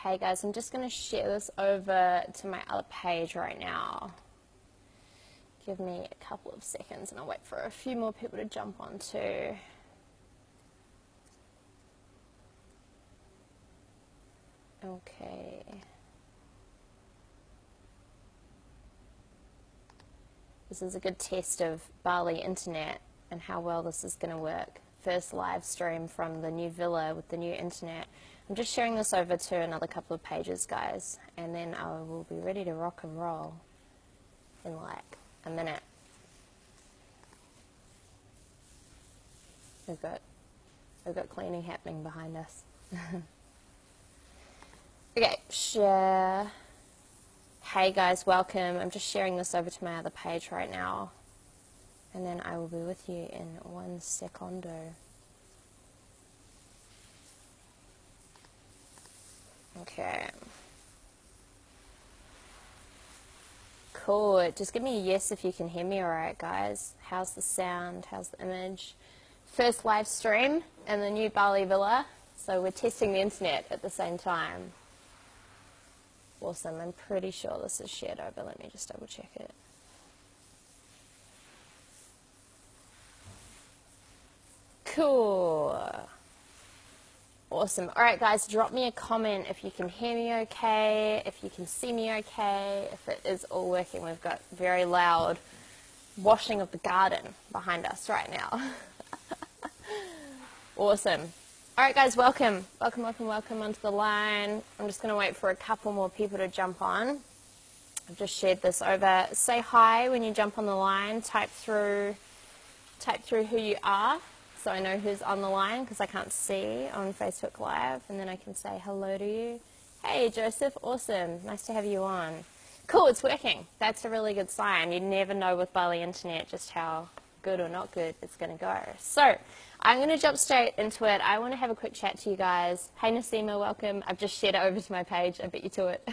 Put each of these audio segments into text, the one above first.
Okay guys, I'm just going to share this over to my other page right now. Give me a couple of seconds and I'll wait for a few more people to jump on too. Okay. This is a good test of Bali internet and how well this is going to work. First live stream from the new villa with the new internet. I'm just sharing this over to another couple of pages, guys, and then I will be ready to rock and roll in like a minute. We've got cleaning happening behind us. Okay, share. Hey guys, welcome. I'm just sharing this over to my other page right now. And then I will be with you in 1 secondo. Okay. Cool. Just give me a yes if you can hear me alright, guys. How's the sound? How's the image? First live stream in the new Bali villa. So we're testing the internet at the same time. Awesome. I'm pretty sure this is shared over. Let me just double check it. Cool. Awesome. All right, guys, drop me a comment if you can hear me okay, if you can see me okay, if it is all working. We've got very loud washing of the garden behind us right now. Awesome. All right, guys, welcome. Welcome onto the line. I'm just going to wait for a couple more people to jump on. I've just shared this over. Say hi when you jump on the line. Type through who you are, so I know who's on the line because I can't see on Facebook Live, and then I can say hello to you. Hey, Joseph, awesome. Nice to have you on. Cool, it's working. That's a really good sign. You never know with Bali Internet just how good or not good it's going to go. So I'm going to jump straight into it. I want to have a quick chat to you guys. Hey, Nasima, welcome. I've just shared it over to my page. I beat you to it.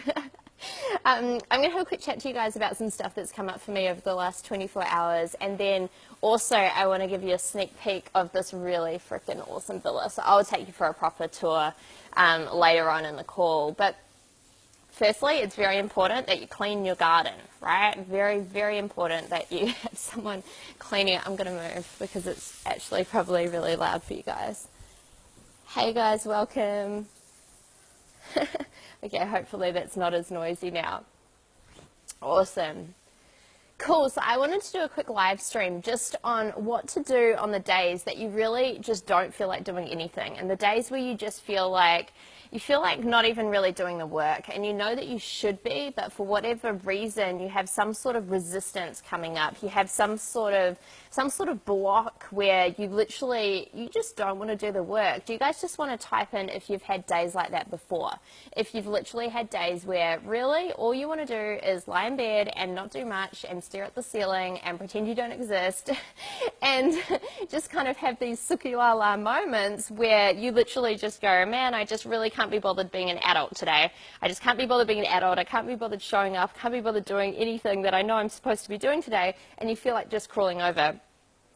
I'm going to have a quick chat to you guys about some stuff that's come up for me over the last 24 hours, and then also I want to give you a sneak peek of this really freaking awesome villa. So I'll take you for a proper tour later on in the call. But firstly, it's very important that you clean your garden, right? Very, very important that you have someone cleaning it. I'm going to move because it's actually probably really loud for you guys. Hey guys, welcome. Okay, hopefully that's not as noisy now. Awesome. Cool, so I wanted to do a quick live stream just on what to do on the days that you really just don't feel like doing anything, and the days where you just feel like not even really doing the work, and you know that you should be, but for whatever reason you have some sort of resistance coming up. You have some sort of block where you just don't want to do the work. Do you guys just want to type in if you've had days like that before? If you've literally had days where really all you want to do is lie in bed and not do much and stare at the ceiling and pretend you don't exist and just kind of have these sukiwala moments where you literally just go, man, I just really can't be bothered being an adult today. I just can't be bothered being an adult. I can't be bothered showing up. Can't be bothered doing anything that I know I'm supposed to be doing today, and you feel like just crawling over.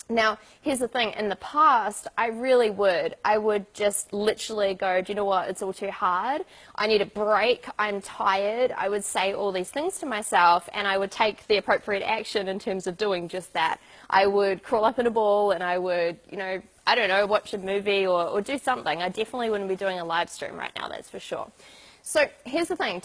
Now, here's the thing. In the past, I would just literally go, do you know what? It's all too hard. I need a break. I'm tired. I would say all these things to myself, and I would take the appropriate action in terms of doing just that. I would crawl up in a ball, and I would, I don't know, watch a movie or do something. I definitely wouldn't be doing a live stream right now, that's for sure. So here's the thing.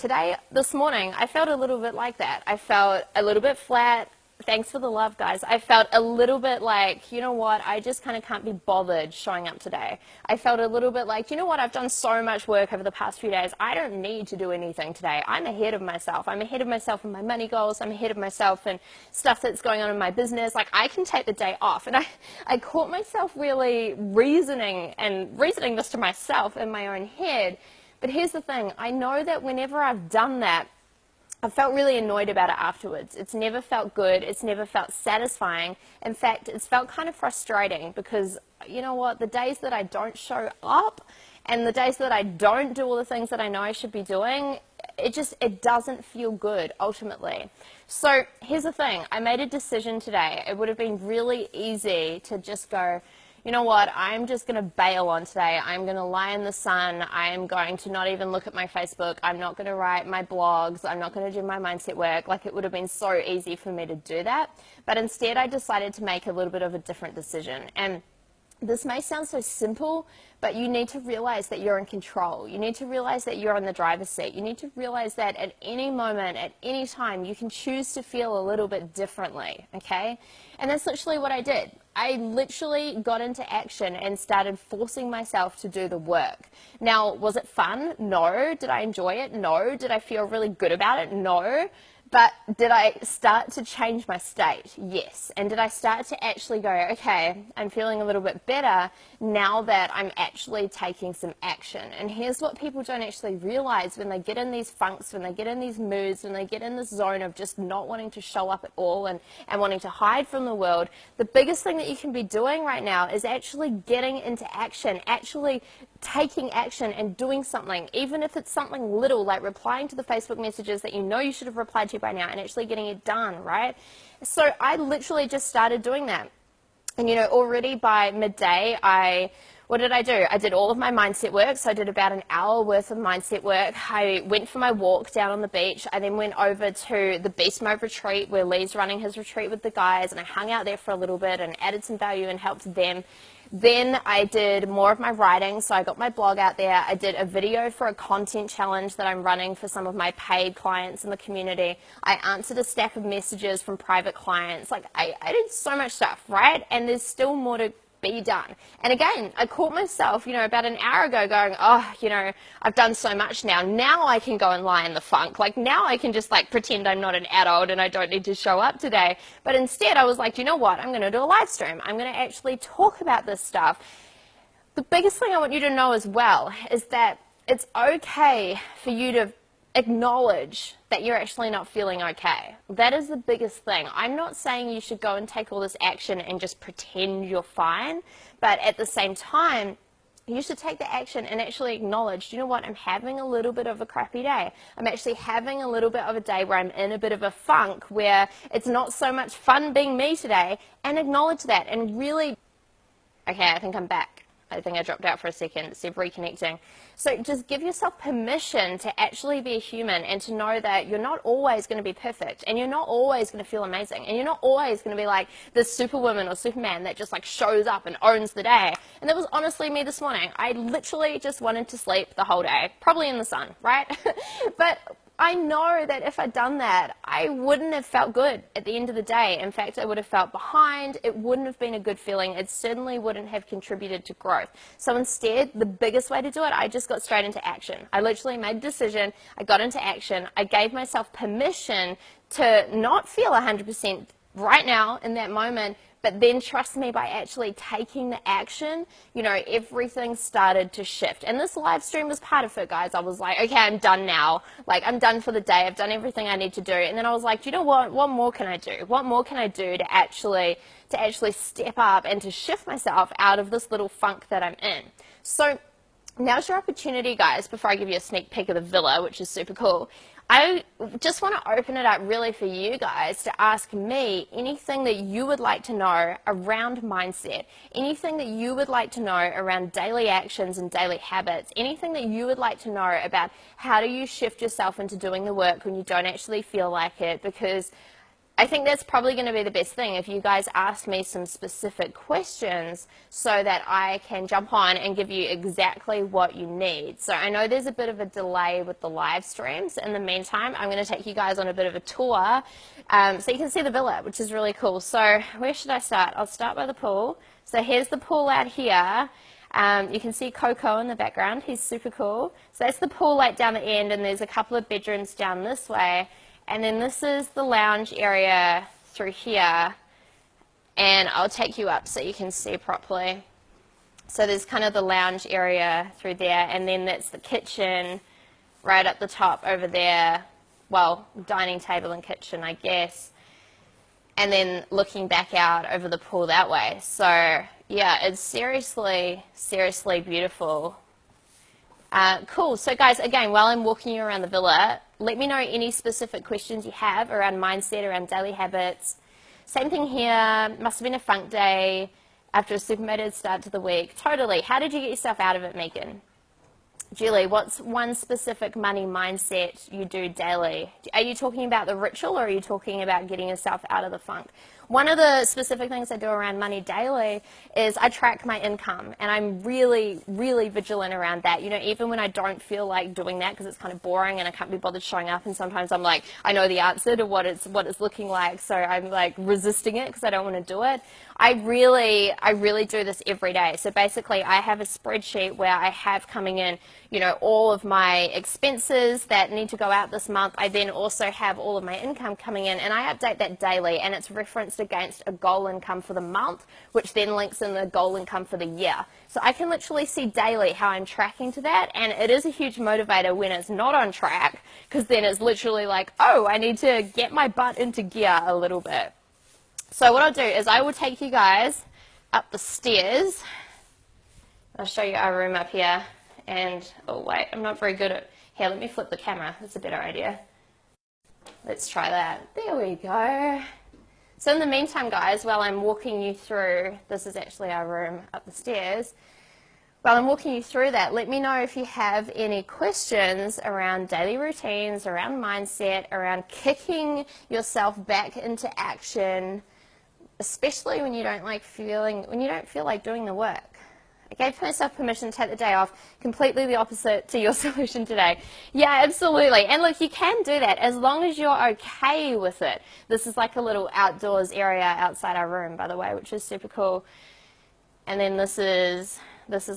This morning, I felt a little bit like that. I felt a little bit flat. Thanks for the love, guys. I felt a little bit like, you know what, I just kind of can't be bothered showing up today. I felt a little bit like, you know what, I've done so much work over the past few days. I don't need to do anything today. I'm ahead of myself. I'm ahead of myself in my money goals. I'm ahead of myself in stuff that's going on in my business. Like, I can take the day off. And I caught myself really reasoning this to myself in my own head. But here's the thing. I know that whenever I've done that, I felt really annoyed about it afterwards. It's never felt good. It's never felt satisfying. In fact, it's felt kind of frustrating because, you know what, the days that I don't show up and the days that I don't do all the things that I know I should be doing, it doesn't feel good ultimately. So here's the thing. I made a decision today. It would have been really easy to just go, you know what, I'm just going to bail on today. I'm going to lie in the sun. I'm going to not even look at my Facebook. I'm not going to write my blogs. I'm not going to do my mindset work. Like, it would have been so easy for me to do that. But instead, I decided to make a little bit of a different decision. And this may sound so simple, but you need to realize that you're in control. You need to realize that you're in the driver's seat. You need to realize that at any moment, at any time, you can choose to feel a little bit differently, okay? And that's literally what I did. I literally got into action and started forcing myself to do the work. Now, was it fun? No. Did I enjoy it? No. Did I feel really good about it? No. But did I start to change my state? Yes. And did I start to actually go, okay, I'm feeling a little bit better now that I'm actually taking some action? And here's what people don't actually realize when they get in these funks, when they get in these moods, when they get in this zone of just not wanting to show up at all and wanting to hide from the world. The biggest thing that you can be doing right now is actually getting into action, actually taking action and doing something, even if it's something little like replying to the Facebook messages that you know you should have replied to by now and actually getting it done, right? So I literally just started doing that. And, you know, already by midday, what did I do? I did all of my mindset work. So I did about an hour worth of mindset work. I went for my walk down on the beach. I then went over to the Beast Mode retreat where Lee's running his retreat with the guys, and I hung out there for a little bit and added some value and helped them. Then I did more of my writing, so I got my blog out there. I did a video for a content challenge that I'm running for some of my paid clients in the community. I answered a stack of messages from private clients. Like, I did so much stuff, right? And there's still more to be done. And again, I caught myself, you know, about an hour ago going, oh, you know, I've done so much now. Now I can go and lie in the funk. Like, now I can just like pretend I'm not an adult and I don't need to show up today. But instead I was like, you know what? I'm going to do a live stream. I'm going to actually talk about this stuff. The biggest thing I want you to know as well is that it's okay for you to acknowledge that you're actually not feeling okay. That is the biggest thing. I'm not saying you should go and take all this action and just pretend you're fine, but at the same time, you should take the action and actually acknowledge, you know what, I'm having a little bit of a crappy day. I'm actually having a little bit of a day where I'm in a bit of a funk, where it's not so much fun being me today, and acknowledge that and really, okay, I think I'm back. I think I dropped out for a second. It's reconnecting. So just give yourself permission to actually be a human and to know that you're not always going to be perfect, and you're not always going to feel amazing, and you're not always going to be like this superwoman or superman that just like shows up and owns the day. And that was honestly me this morning. I literally just wanted to sleep the whole day, probably in the sun, right? But I know that if I'd done that, I wouldn't have felt good at the end of the day. In fact, I would have felt behind. It wouldn't have been a good feeling. It certainly wouldn't have contributed to growth. So instead, the biggest way to do it, I just got straight into action. I literally made a decision. I got into action. I gave myself permission to not feel 100% right now in that moment, but then trust me, by actually taking the action, you know, everything started to shift. And this live stream was part of it, guys. I was like, okay, I'm done now. Like, I'm done for the day. I've done everything I need to do. And then I was like, you know what? What more can I do? What more can I do to actually step up and to shift myself out of this little funk that I'm in? So now's your opportunity, guys, before I give you a sneak peek of the villa, which is super cool. I just want to open it up really for you guys to ask me anything that you would like to know around mindset, anything that you would like to know around daily actions and daily habits, anything that you would like to know about how do you shift yourself into doing the work when you don't actually feel like it, because I think that's probably going to be the best thing if you guys ask me some specific questions so that I can jump on and give you exactly what you need. So I know there's a bit of a delay with the live streams. In the meantime, I'm going to take you guys on a bit of a tour so you can see the villa, which is really cool. So where should I start? I'll start by the pool. So here's the pool out here. You can see Coco in the background. He's super cool. So that's the pool like down the end, and there's a couple of bedrooms down this way. And then this is the lounge area through here, and I'll take you up so you can see properly. So there's kind of the lounge area through there, and then that's the kitchen right up the top over there. Well, dining table and kitchen, I guess. And then looking back out over the pool that way. So yeah, it's seriously, seriously beautiful. Cool. So guys, again, while I'm walking you around the villa, let me know any specific questions you have around mindset, around daily habits. Same thing here. Must have been a funk day. after a super motivated start to the week. Totally. How did you get yourself out of it, Megan? Julie, what's one specific money mindset you do daily? Are you talking about the ritual, or are you talking about getting yourself out of the funk? One of the specific things I do around money daily is I track my income, and I'm really, really vigilant around that. You know, even when I don't feel like doing that because it's kind of boring and I can't be bothered showing up, and sometimes I'm like, I know the answer to what it's looking like, so I'm like resisting it because I don't want to do it. I really do this every day. So basically I have a spreadsheet where I have coming in, you know, all of my expenses that need to go out this month. I then also have all of my income coming in, and I update that daily, and it's referenced against a goal income for the month, which then links in the goal income for the year. So I can literally see daily how I'm tracking to that, and it is a huge motivator when it's not on track, because then it's literally like, oh, I need to get my butt into gear a little bit. So what I'll do is I will take you guys up the stairs. I'll show you our room up here. And, oh wait, I'm not very good at, here, let me flip the camera. That's a better idea. Let's try that. There we go. So in the meantime, guys, while I'm walking you through, this is actually our room up the stairs. While I'm walking you through that, let me know if you have any questions around daily routines, around mindset, around kicking yourself back into action, especially when you don't feel like doing the work. I gave myself permission to take the day off, completely the opposite to your solution today. Yeah, absolutely. And look, you can do that as long as you're okay with it. This is like a little outdoors area outside our room, by the way, which is super cool. And then this is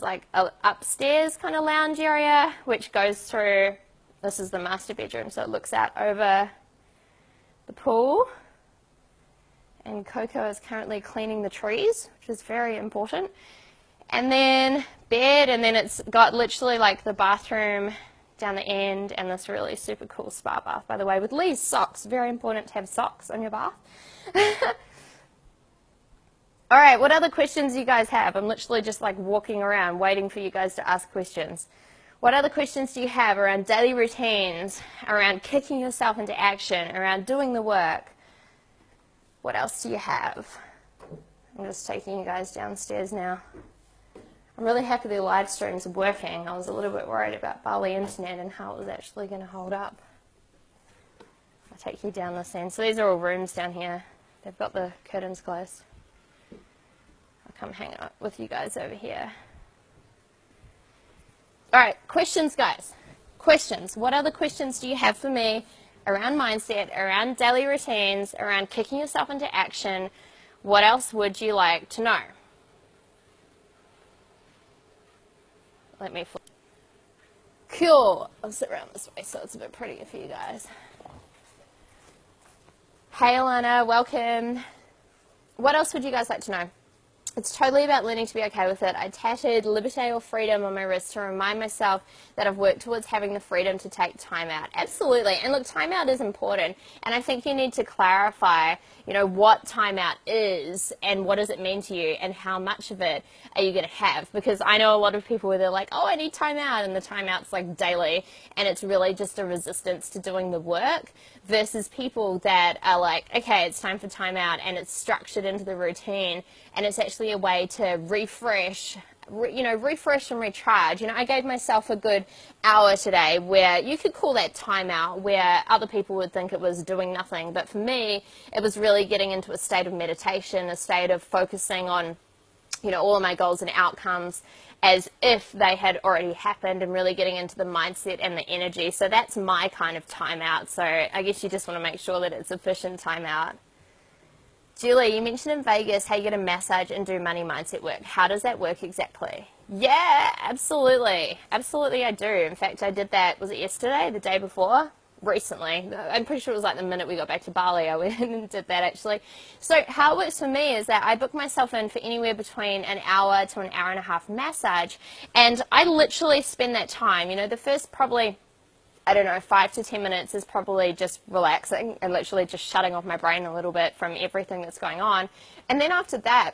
like a upstairs kind of lounge area, which goes through, this is the master bedroom, so it looks out over the pool. And Coco is currently cleaning the trees, which is very important. And then bed, and then it's got literally like the bathroom down the end, and this really super cool spa bath, by the way, with Lee's socks. Very important to have socks on your bath. All right, what other questions do you guys have? I'm literally just like walking around waiting for you guys to ask questions. What other questions do you have around daily routines, around kicking yourself into action, around doing the work? What else do you have? I'm just taking you guys downstairs now. I'm really happy the live streams are working. I was a little bit worried about Bali internet and how it was actually going to hold up. I'll take you down this end. So these are all rooms down here. They've got the curtains closed. I'll come hang out with you guys over here. All right, questions, guys. Questions. What other questions do you have for me around mindset, around daily routines, around kicking yourself into action? What else would you like to know? Let me flip. Cool. I'll sit around this way so it's a bit prettier for you guys. Hey, Alana, welcome. What else would you guys like to know? It's totally about learning to be okay with it. I tattooed liberté or freedom on my wrist to remind myself that I've worked towards having the freedom to take time out. Absolutely. And look, time out is important. And I think you need to clarify, you know, what time out is and what does it mean to you and how much of it are you going to have? Because I know a lot of people where they're like, oh, I need time out, and the time out's like daily, and it's really just a resistance to doing the work, versus people that are like, okay, it's time for time out, and it's structured into the routine, and it's actually a way to refresh and recharge. You know, I gave myself a good hour today where you could call that time out, where other people would think it was doing nothing. But for me, it was really getting into a state of meditation, a state of focusing on, you know, all of my goals and outcomes as if they had already happened, and really getting into the mindset and the energy. So that's my kind of time out. So I guess you just want to make sure that it's efficient time out. Julie, you mentioned in Vegas how you get a massage and do money mindset work. How does that work exactly? Yeah, absolutely. Absolutely I do. In fact, I did that, was it yesterday, the day before? Recently. I'm pretty sure it was like the minute we got back to Bali, I went and did that actually. So how it works for me is that I book myself in for anywhere between an hour to an hour and a half massage, and I literally spend that time, you know, the first probably, I don't know, 5 to 10 minutes is probably just relaxing and literally just shutting off my brain a little bit from everything that's going on. And then after that,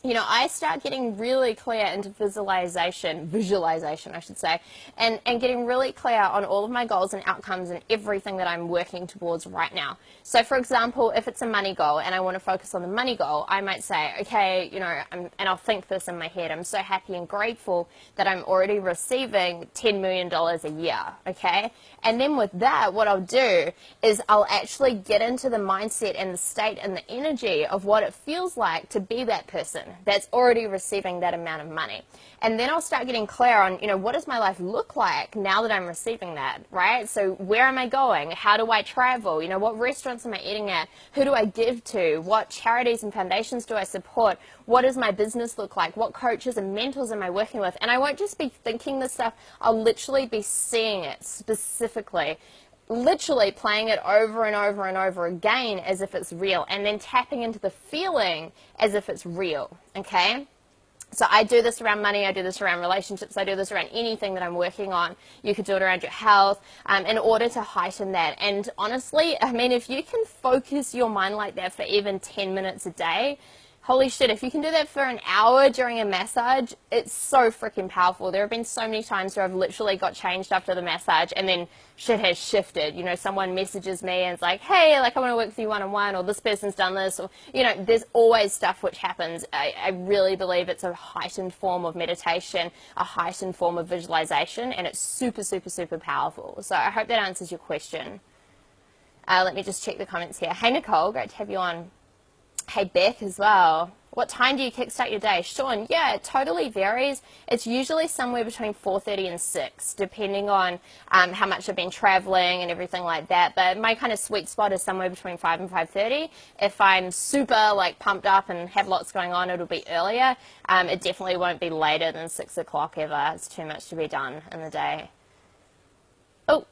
I start getting really clear into visualization, I should say, and getting really clear on all of my goals and outcomes and everything that I'm working towards right now. So for example, if it's a money goal and I want to focus on the money goal, I might say, okay, and I'll think this in my head, I'm so happy and grateful that I'm already receiving $10 million a year, okay? And then with that, what I'll do is I'll actually get into the mindset and the state and the energy of what it feels like to be that person that's already receiving that amount of money. And then I'll start getting clear on, what does my life look like now that I'm receiving that, right? So where am I going? How do I travel? What restaurants am I eating at? Who do I give to? What charities and foundations do I support? What does my business look like? What coaches and mentors am I working with? And I won't just be thinking this stuff, I'll literally be seeing it specifically, literally playing it over and over and over again as if it's real, and then tapping into the feeling as if it's real, okay? So I do this around money, I do this around relationships, I do this around anything that I'm working on. You could do it around your health in order to heighten that. And honestly, if you can focus your mind like that for even 10 minutes a day, holy shit, if you can do that for an hour during a massage, it's so freaking powerful. There have been so many times where I've literally got changed after the massage and then shit has shifted. Someone messages me and it's like, hey, I want to work with you one-on-one, or this person's done this, or, there's always stuff which happens. I really believe it's a heightened form of meditation, a heightened form of visualization, and it's super, super, super powerful. So I hope that answers your question. Let me just check the comments here. Hey, Nicole, great to have you on. Hey, Beck as well. What time do you kickstart your day? Sean, yeah, it totally varies. It's usually somewhere between 4:30 and 6, depending on how much I've been traveling and everything like that. But my kind of sweet spot is somewhere between 5 and 5:30. If I'm super pumped up and have lots going on, it'll be earlier. It definitely won't be later than 6 o'clock ever. It's too much to be done in the day. Oh,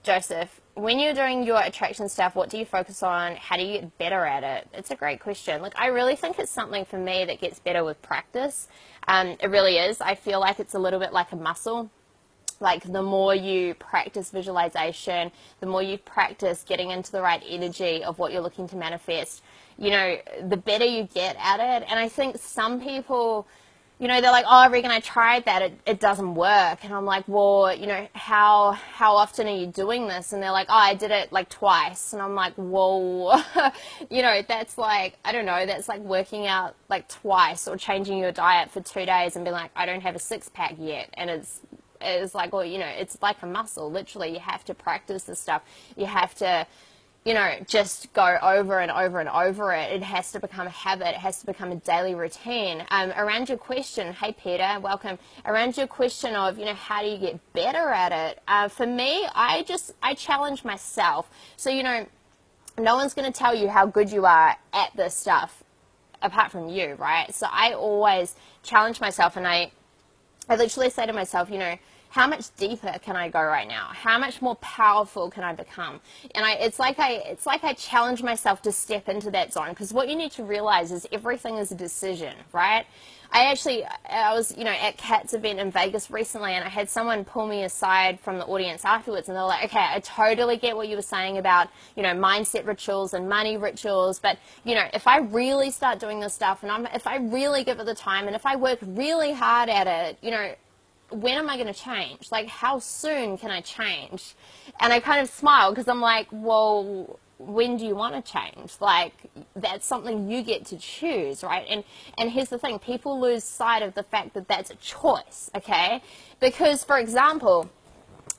Joseph, when you're doing your attraction stuff, what do you focus on? How do you get better at it? It's a great question. I really think it's something for me that gets better with practice. It really is. I feel like it's a little bit like a muscle. The more you practice visualization, the more you practice getting into the right energy of what you're looking to manifest, the better you get at it. And I think some people, they're like, oh, Regan, I tried that. It doesn't work. And I'm like, well, how often are you doing this? And they're like, oh, I did it twice. And I'm like, whoa, that's I don't know, that's like working out twice, or changing your diet for 2 days and being like, I don't have a six-pack yet. And it's like, well, it's like a muscle. Literally, you have to practice this stuff. You have to, just go over and over and over it. It has to become a habit. It has to become a daily routine. Around your question, hey Peter, welcome. Around your question of, how do you get better at it? For me, I challenge myself. So, no one's going to tell you how good you are at this stuff apart from you, right? So I always challenge myself, and I literally say to myself, how much deeper can I go right now? How much more powerful can I become? And it's like I challenge myself to step into that zone, because what you need to realize is everything is a decision, right? I was, at Kat's event in Vegas recently, and I had someone pull me aside from the audience afterwards, and they were like, okay, I totally get what you were saying about, mindset rituals and money rituals, but, if I really start doing this stuff, and if I really give it the time, and if I work really hard at it, when am I going to change? How soon can I change? And I kind of smile, because I'm like, well, when do you want to change? That's something you get to choose, right? And here's the thing, people lose sight of the fact that that's a choice, okay? Because, for example,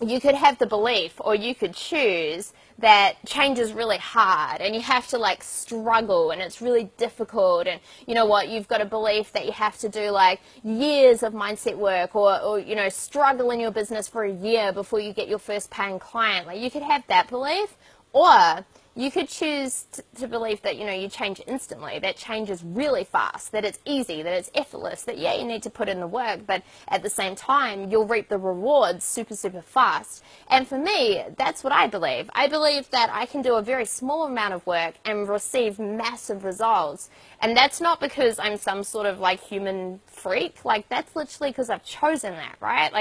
you could have the belief, or you could choose, that change is really hard and you have to struggle and it's really difficult, and you've got a belief that you have to do years of mindset work, or struggle in your business for a year before you get your first paying client. You could have that belief, or you could choose to believe that, you change instantly, that change is really fast, that it's easy, that it's effortless, that, yeah, you need to put in the work, but at the same time, you'll reap the rewards super, super fast. And for me, that's what I believe. I believe that I can do a very small amount of work and receive massive results. And that's not because I'm some sort of human freak. That's literally because I've chosen that, right?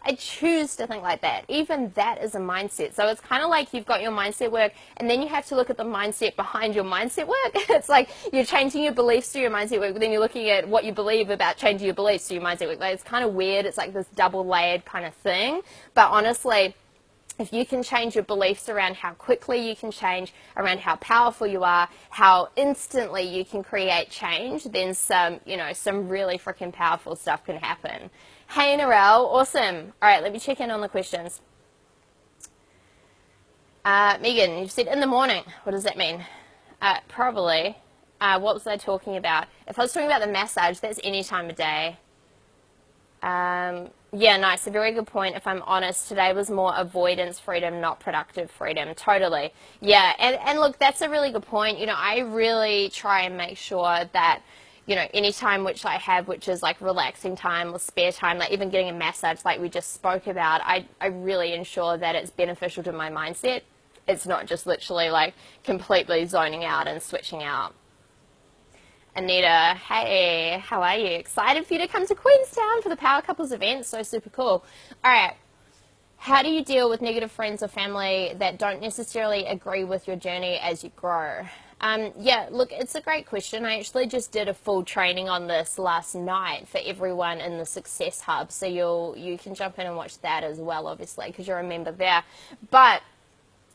I choose to think like that. Even that is a mindset. So it's kind of like you've got your mindset work, and then you have have to look at the mindset behind your mindset work. It's like you're changing your beliefs through your mindset work, but then you're looking at what you believe about changing your beliefs through your mindset work. Like, it's kind of weird. It's like this double layered kind of thing. But honestly, if you can change your beliefs around how quickly you can change, around how powerful you are, how instantly you can create change, then some really freaking powerful stuff can happen. Hey, Narelle, awesome. All right, let me check in on the questions. Megan, you said in the morning. What does that mean? Probably. What was I talking about? If I was talking about the massage, that's any time of day. Yeah, nice. A very good point. If I'm honest, today was more avoidance freedom, not productive freedom. Totally. Yeah. And look, that's a really good point. I really try and make sure that, any time which I have, which is like relaxing time or spare time, like even getting a massage like we just spoke about, I really ensure that it's beneficial to my mindset. It's not just literally like completely zoning out and switching out. Anita, hey, how are you? Excited for you to come to Queenstown for the Power Couples event. So super cool. All right. How do you deal with negative friends or family that don't necessarily agree with your journey as you grow? Yeah, look, it's a great question. I actually just did a full training on this last night for everyone in the Success Hub. So you can jump in and watch that as well, obviously, because you're a member there. But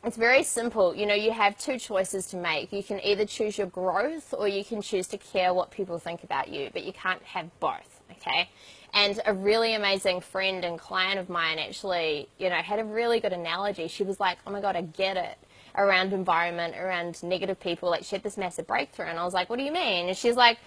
it's very simple. You have two choices to make. You can either choose your growth or you can choose to care what people think about you, but you can't have both, okay? And a really amazing friend and client of mine actually, had a really good analogy. She was like, oh my God, I get it, around environment, around negative people. Like, she had this massive breakthrough. And I was like, what do you mean? And she's like,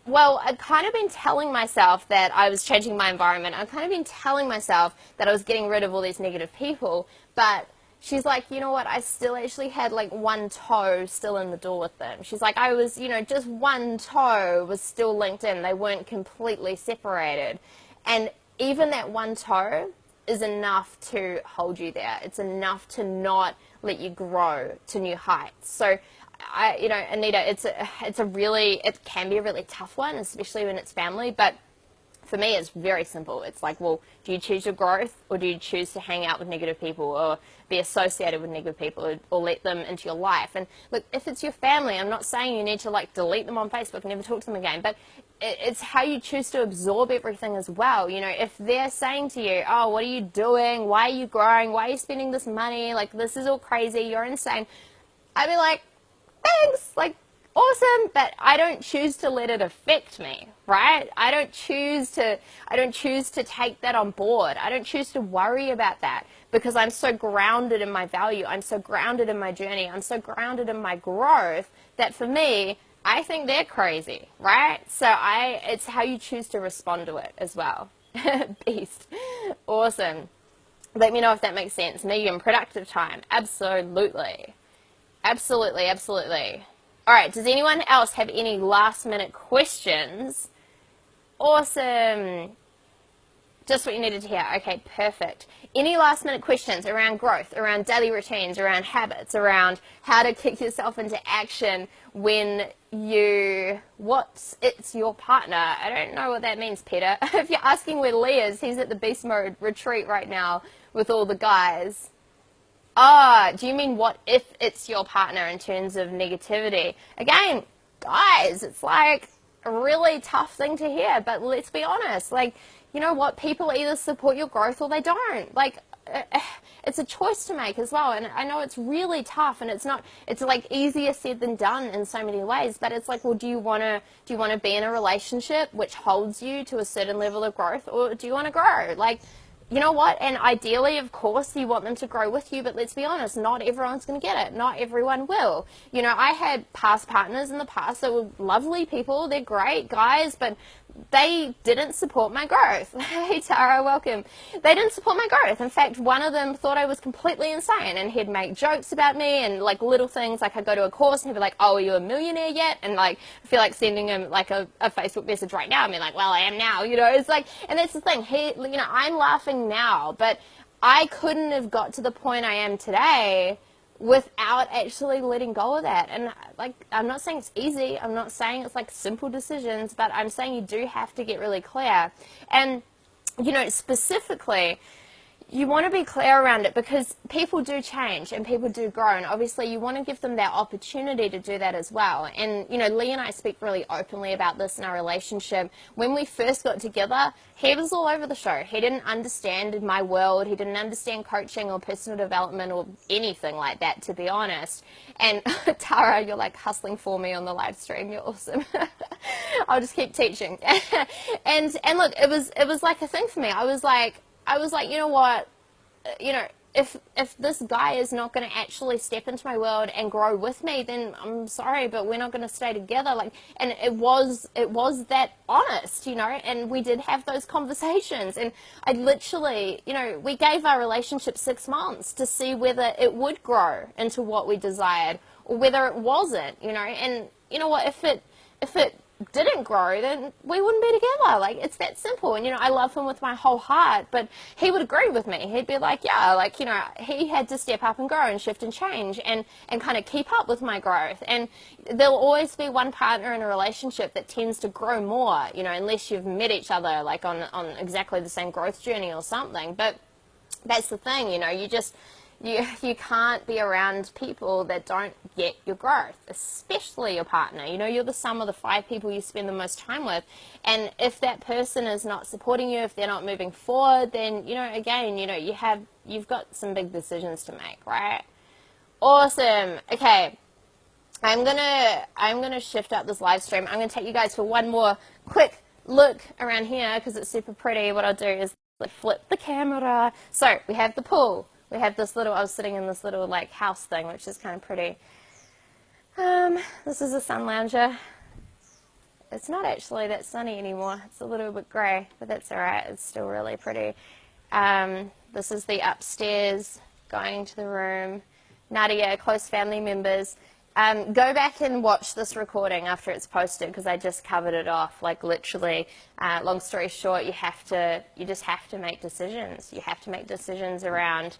well, I've kind of been telling myself that I was changing my environment. I've kind of been telling myself that I was getting rid of all these negative people, but she's like, you know what, I still actually had like one toe still in the door with them. She's like, I was, just one toe was still linked in. They weren't completely separated. And even that one toe is enough to hold you there. It's enough to not let you grow to new heights. So, Anita, it can be a really tough one, especially when it's family, but for me, it's very simple. It's like, well, do you choose your growth or do you choose to hang out with negative people or be associated with negative people or let them into your life? And look, if it's your family, I'm not saying you need to like delete them on Facebook and never talk to them again, but it's how you choose to absorb everything as well. If they're saying to you, oh, what are you doing? Why are you growing? Why are you spending this money? Like, this is all crazy. You're insane. I'd be like, thanks. Like, awesome, but I don't choose to let it affect me, right? I don't choose to take that on board. I don't choose to worry about that because I'm so grounded in my value. I'm so grounded in my journey. I'm so grounded in my growth that for me, I think they're crazy, right? So it's how you choose to respond to it as well. Beast. Awesome. Let me know if that makes sense. Megan, productive time. Absolutely. Absolutely, absolutely. All right, does anyone else have any last minute questions? Awesome. Just what you needed to hear. Okay, perfect. Any last minute questions around growth, around daily routines, around habits, around how to kick yourself into action when it's your partner? I don't know what that means, Peter. If you're asking where Lee is, he's at the Beast Mode retreat right now with all the guys. Do you mean what if it's your partner in terms of negativity? Again, guys, it's like a really tough thing to hear, but let's be honest. Like, you know what? People either support your growth or they don't. Like, it's a choice to make as well. And I know it's really tough and it's like easier said than done in so many ways, but it's like, well, do you want to be in a relationship which holds you to a certain level of growth, or do you want to grow? Like, you know what? And ideally, of course, you want them to grow with you, but let's be honest, not everyone's going to get it. Not everyone will. I had past partners in the past that were lovely people. They're great guys, but they didn't support my growth. Hey, Tara, welcome. They didn't support my growth. In fact, one of them thought I was completely insane, and he'd make jokes about me and like little things, like I'd go to a course and he'd be like, oh, are you a millionaire yet? And like, I feel like sending him like a Facebook message right now and being like, well, I am now, it's like, and that's the thing. I'm laughing now, but I couldn't have got to the point I am today without actually letting go of that. And like, I'm not saying it's easy. I'm not saying it's like simple decisions, but I'm saying you do have to get really clear. And, specifically, you want to be clear around it, because people do change and people do grow, and obviously you want to give them that opportunity to do that as well. And you know, Lee and I speak really openly about this in our relationship. When we first got together, he was all over the show. He didn't understand my world. He didn't understand coaching or personal development or anything like that, to be honest. And Tara, you're like hustling for me on the live stream. You're awesome. I'll just keep teaching. and look, it was like a thing for me. I was like, you know what, if this guy is not going to actually step into my world and grow with me, then I'm sorry, but we're not going to stay together. Like, and it was that honest, and we did have those conversations. And I literally, we gave our relationship 6 months to see whether it would grow into what we desired or whether it wasn't, and you know what, if it didn't grow, then we wouldn't be together. Like, it's that simple. And I love him with my whole heart, but he would agree with me. He'd be like, yeah, like, he had to step up and grow and shift and change and kind of keep up with my growth. And there'll always be one partner in a relationship that tends to grow more, unless you've met each other like on exactly the same growth journey or something. But that's the thing, you can't be around people that don't get your growth, especially your partner. You're the sum of the 5 people you spend the most time with. And if that person is not supporting you, if they're not moving forward, then, again, you've got some big decisions to make, right? Awesome. Okay. I'm gonna shift up this live stream. I'm gonna take you guys for one more quick look around here because it's super pretty. What I'll do is flip the camera. So we have the pool. We have this little, I was sitting in this little like house thing, which is kind of pretty. This is a sun lounger. It's not actually that sunny anymore. It's a little bit grey, but that's all right. It's still really pretty. This is the upstairs going to the room. Nadia, close family members. Go back and watch this recording after it's posted because I just covered it off. Like literally, long story short, you just have to make decisions. You have to make decisions around,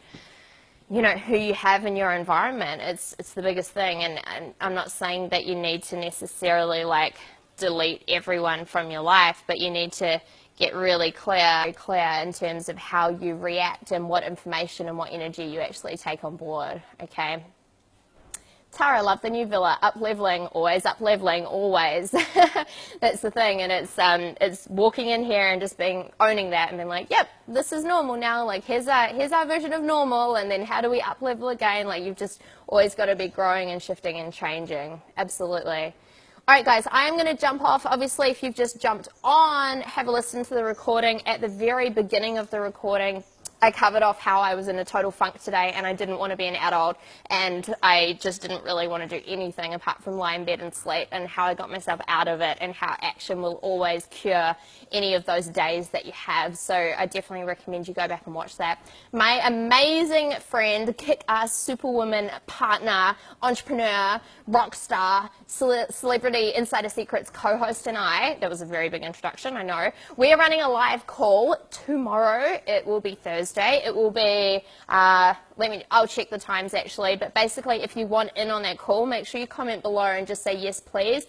who you have in your environment. It's the biggest thing. And I'm not saying that you need to necessarily like delete everyone from your life, but you need to get really clear in terms of how you react and what information and what energy you actually take on board. Okay. Tara, love the new villa. Up-leveling, always up-leveling, always. That's the thing, and it's walking in here and just owning that and being like, yep, this is normal now. Like, here's our version of normal, and then how do we up-level again? Like, you've just always got to be growing and shifting and changing. Absolutely. All right, guys, I am going to jump off. Obviously, if you've just jumped on, have a listen to the recording. At the very beginning of the recording, I covered off how I was in a total funk today and I didn't want to be an adult and I just didn't really want to do anything apart from lie in bed and sleep, and how I got myself out of it and how action will always cure any of those days that you have. So I definitely recommend you go back and watch that. My amazing friend, kick-ass superwoman, partner, entrepreneur, rock star, celebrity Insider Secrets co-host and I, that was a very big introduction, I know, we are running a live call tomorrow. It will be Thursday. It will be, I'll check the times actually, but basically if you want in on that call, make sure you comment below and just say yes please.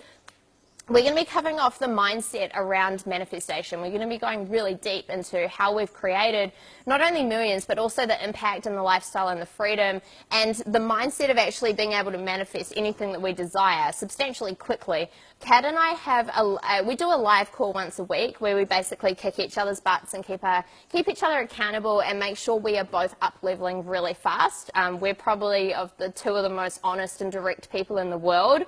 We're going to be covering off the mindset around manifestation. We're going to be going really deep into how we've created not only millions, but also the impact and the lifestyle and the freedom and the mindset of actually being able to manifest anything that we desire substantially quickly. Kat and I have we do a live call once a week where we basically kick each other's butts and keep each other accountable and make sure we are both up-leveling really fast. We're probably of the two of the most honest and direct people in the world.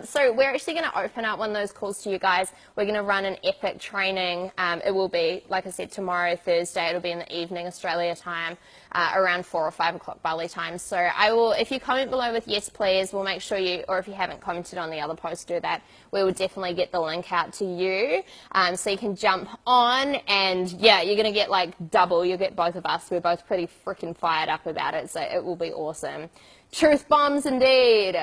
So we're actually going to open up one of those calls to you guys. We're going to run an epic training. It will be, like I said, tomorrow, Thursday. It'll be in the evening, Australia time, around 4 or 5 o'clock Bali time. So I will, if you comment below with yes please, we'll make sure you, or if you haven't commented on the other post, do that. We will definitely get the link out to you so you can jump on, and yeah, you're going to get like double. You'll get both of us. We're both pretty freaking fired up about it, so it will be awesome. Truth bombs indeed.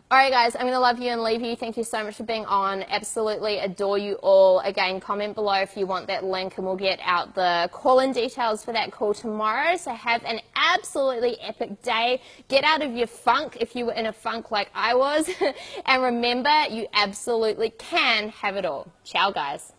All right, guys, I'm going to love you and leave you. Thank you so much for being on. Absolutely adore you all. Again, comment below if you want that link, and we'll get out the call-in details for that call tomorrow. So have an absolutely epic day. Get out of your funk if you were in a funk like I was. And remember, you absolutely can have it all. Ciao, guys.